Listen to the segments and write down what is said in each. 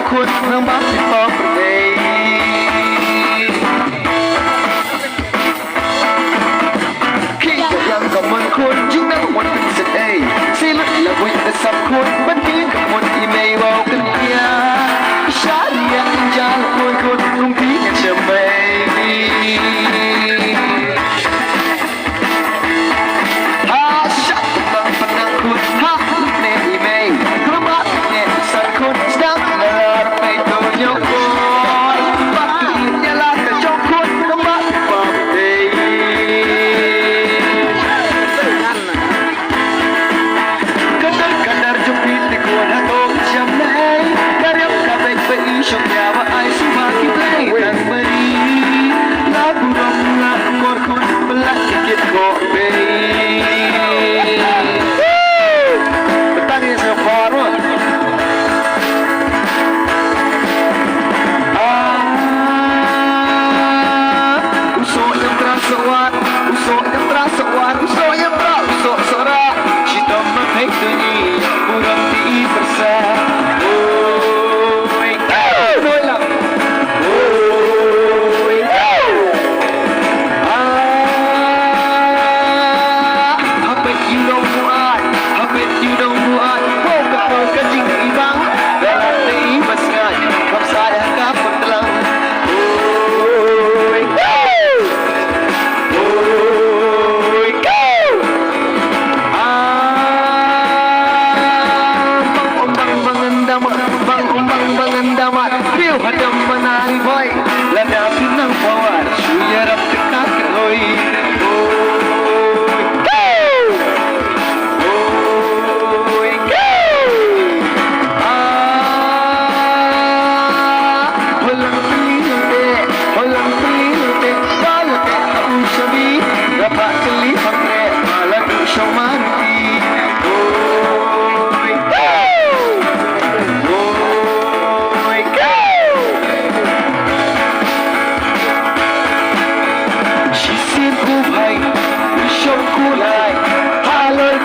คุณน้ำมันที่พอประเดี๋ยวคิดจะยังกับมันคุณยิ่งนักวันเป็นเสน่ห์สิลุละวิ่งแต่สับคุณบันทึกกับมันที่ไม่บอกกันยาชาดียังจะคุณคุณคงที่ยังจะไม่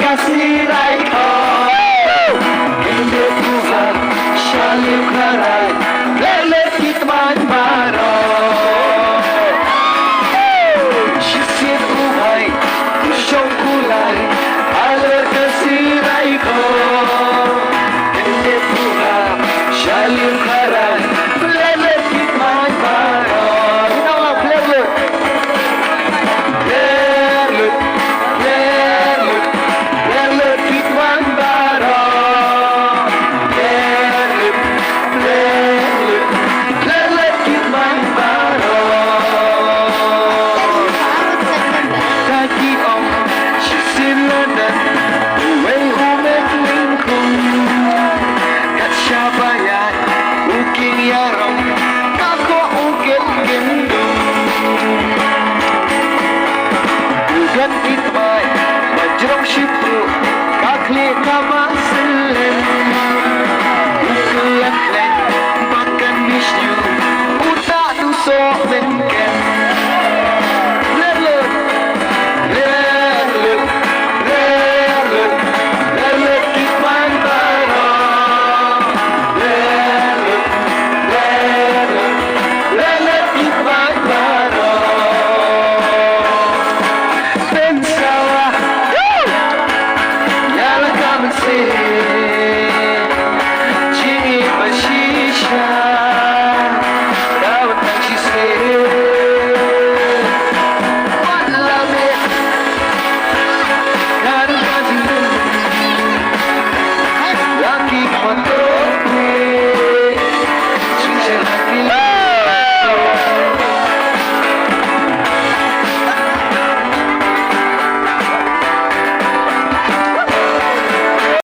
Kasih